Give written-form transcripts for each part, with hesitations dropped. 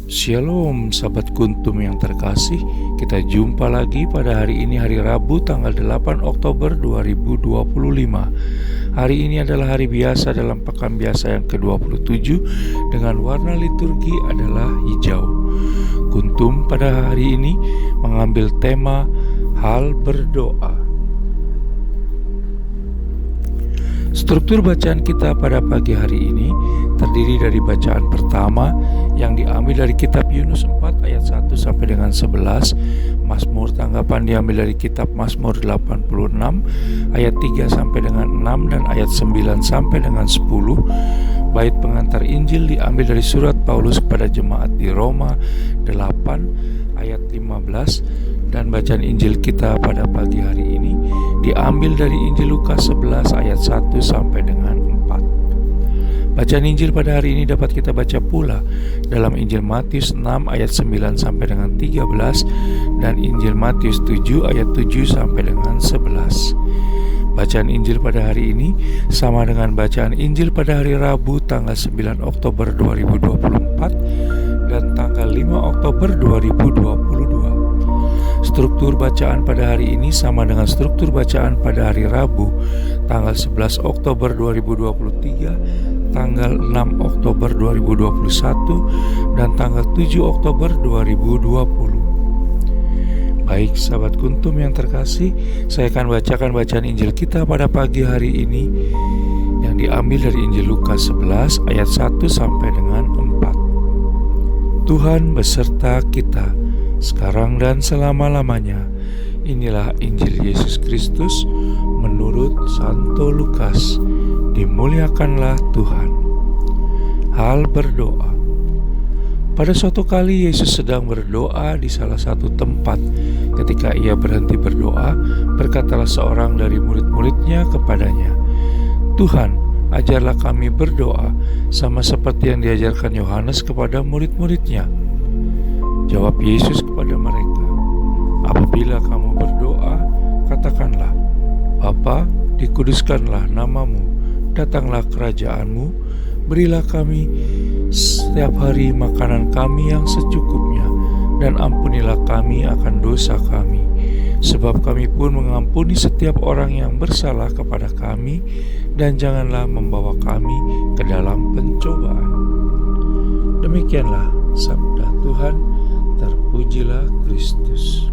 Shalom sahabat kuntum yang terkasih, kita jumpa lagi pada hari ini, hari Rabu tanggal 8 Oktober 2025. Hari ini adalah hari biasa dalam pekan biasa yang ke-27 dengan warna liturgi adalah hijau. Kuntum pada hari ini mengambil tema hal berdoa. Struktur bacaan kita pada pagi hari ini terdiri dari bacaan pertama yang diambil dari kitab Yunus 4 ayat 1 sampai dengan 11, Mazmur tanggapan diambil dari kitab Mazmur 86 ayat 3 sampai dengan 6 dan ayat 9 sampai dengan 10. Bait pengantar Injil diambil dari surat Paulus kepada jemaat di Roma 8 ayat 15, dan bacaan Injil kita pada pagi hari ini diambil dari Injil Lukas 11 ayat 1 sampai dengan 4. Bacaan Injil pada hari ini dapat kita baca pula dalam Injil Matius 6 ayat 9 sampai dengan 13 dan Injil Matius 7 ayat 7 sampai dengan 11. Bacaan Injil pada hari ini sama dengan bacaan Injil pada hari Rabu tanggal 9 Oktober 2024 dan tanggal 5 Oktober 2022. Struktur bacaan pada hari ini sama dengan struktur bacaan pada hari Rabu tanggal 11 Oktober 2023, tanggal 6 Oktober 2021 dan tanggal 7 Oktober 2020. Baik sahabat kuntum yang terkasih, saya akan bacakan bacaan Injil kita pada pagi hari ini yang diambil dari Injil Lukas 11 ayat 1 sampai dengan 4. Tuhan beserta kita sekarang dan selama-lamanya. Inilah Injil Yesus Kristus menurut Santo Lukas. Dimuliakanlah Tuhan. Hal berdoa. Pada suatu kali Yesus sedang berdoa di salah satu tempat. Ketika ia berhenti berdoa, berkatalah seorang dari murid-muridnya kepadanya, "Tuhan, ajarlah kami berdoa sama seperti yang diajarkan Yohanes kepada murid-muridnya." Jawab Yesus kepada mereka, "Apabila kamu berdoa, katakanlah, Bapa, dikuduskanlah namamu, datanglah kerajaanmu, berilah kami setiap hari makanan kami yang secukupnya, dan ampunilah kami akan dosa kami, sebab kami pun mengampuni setiap orang yang bersalah kepada kami, dan janganlah membawa kami ke dalam pencobaan." Demikianlah sabda Tuhan. Terpujilah Kristus.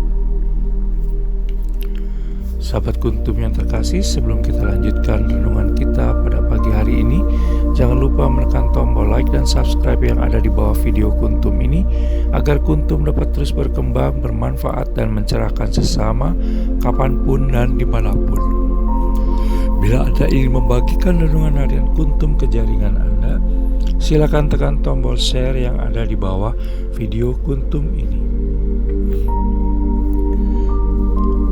Sahabat kuntum yang terkasih, sebelum kita lanjutkan renungan kita pada pagi hari ini, jangan lupa menekan tombol like dan subscribe yang ada di bawah video kuntum ini, agar kuntum dapat terus berkembang, bermanfaat dan mencerahkan sesama kapanpun dan dimanapun. Bila Anda ingin membagikan renungan harian kuntum ke jaringan Anda, silakan tekan tombol share yang ada di bawah video kuntum ini.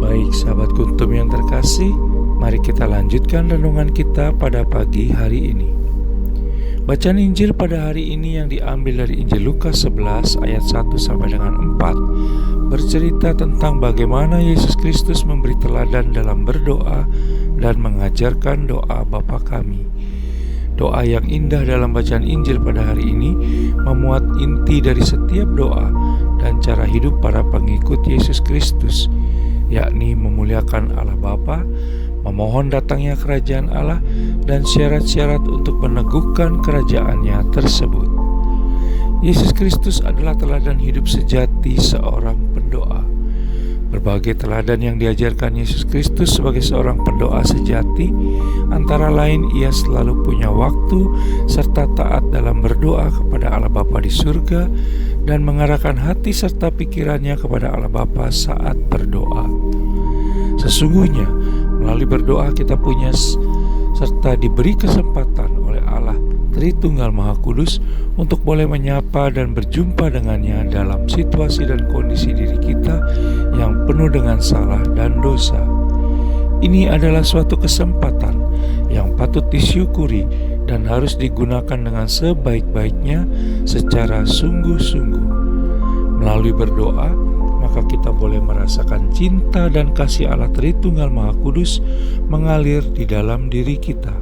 Baik sahabat kuntum yang terkasih, mari kita lanjutkan renungan kita pada pagi hari ini. Bacaan Injil pada hari ini yang diambil dari Injil Lukas 11 ayat 1 sampai dengan 4 bercerita tentang bagaimana Yesus Kristus memberi teladan dalam berdoa dan mengajarkan doa Bapa kami. Doa yang indah dalam bacaan Injil pada hari ini memuat inti dari setiap doa dan cara hidup para pengikut Yesus Kristus, yakni memuliakan Allah Bapa, memohon datangnya kerajaan Allah, dan syarat-syarat untuk meneguhkan kerajaannya tersebut. Yesus Kristus adalah teladan hidup sejati seorang pendoa. Berbagai teladan yang diajarkan Yesus Kristus sebagai seorang pendoa sejati, antara lain ia selalu punya waktu serta taat dalam berdoa kepada Allah Bapa di surga dan mengarahkan hati serta pikirannya kepada Allah Bapa saat berdoa. Sesungguhnya melalui berdoa kita punya serta diberi kesempatan oleh Allah Tritunggal Maha Kudus untuk boleh menyapa dan berjumpa dengannya dalam situasi dan kondisi diri kita yang penuh dengan salah dan dosa. Ini adalah suatu kesempatan yang patut disyukuri dan harus digunakan dengan sebaik-baiknya secara sungguh-sungguh. Melalui berdoa, maka kita boleh merasakan cinta dan kasih Allah Tritunggal Maha Kudus mengalir di dalam diri kita.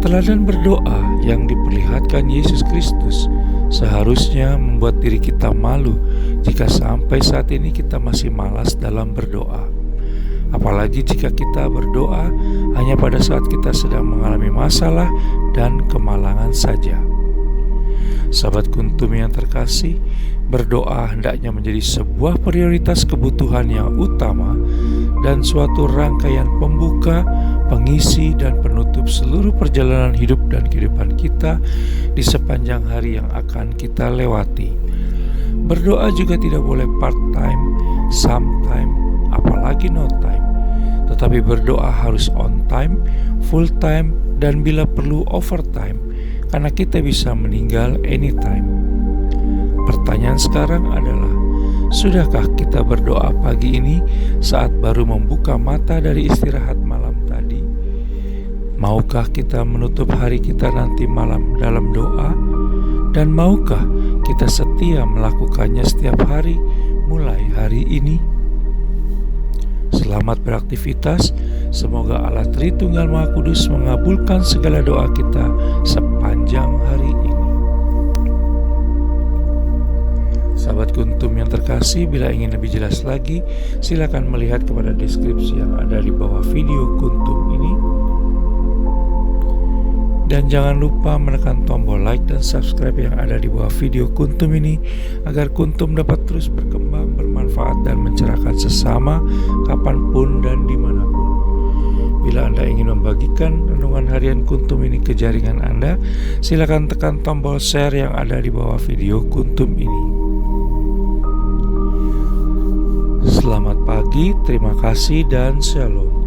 Teladan berdoa yang diperlihatkan Yesus Kristus seharusnya membuat diri kita malu jika sampai saat ini kita masih malas dalam berdoa. Apalagi jika kita berdoa hanya pada saat kita sedang mengalami masalah dan kemalangan saja. Sahabat Kuntum yang terkasih, berdoa hendaknya menjadi sebuah prioritas kebutuhan yang utama dan suatu rangkaian pembuka, pengisi, dan penutup seluruh perjalanan hidup dan kehidupan kita di sepanjang hari yang akan kita lewati. Berdoa juga tidak boleh part-time, sometime, apalagi no time. Tetapi berdoa harus on time, full time, dan bila perlu overtime, karena kita bisa meninggal anytime. Pertanyaan sekarang adalah, sudahkah kita berdoa pagi ini saat baru membuka mata dari istirahat malam tadi? Maukah kita menutup hari kita nanti malam dalam doa? Dan maukah kita setia melakukannya setiap hari mulai hari ini? Selamat beraktivitas. Semoga Allah Tritunggal Maha Kudus mengabulkan segala doa kita sepanjang hari ini. Sahabat Kuntum yang terkasih, bila ingin lebih jelas lagi, silakan melihat kepada deskripsi yang ada di bawah video Kuntum ini. Dan jangan lupa menekan tombol like dan subscribe yang ada di bawah video Kuntum ini agar Kuntum dapat terus berkembang, bermanfaat, dan mencerahkan sesama kapanpun dan dimanapun. Bila Anda ingin membagikan renungan harian Kuntum ini ke jaringan Anda, silakan tekan tombol share yang ada di bawah video Kuntum ini. Selamat pagi, terima kasih, dan shalom.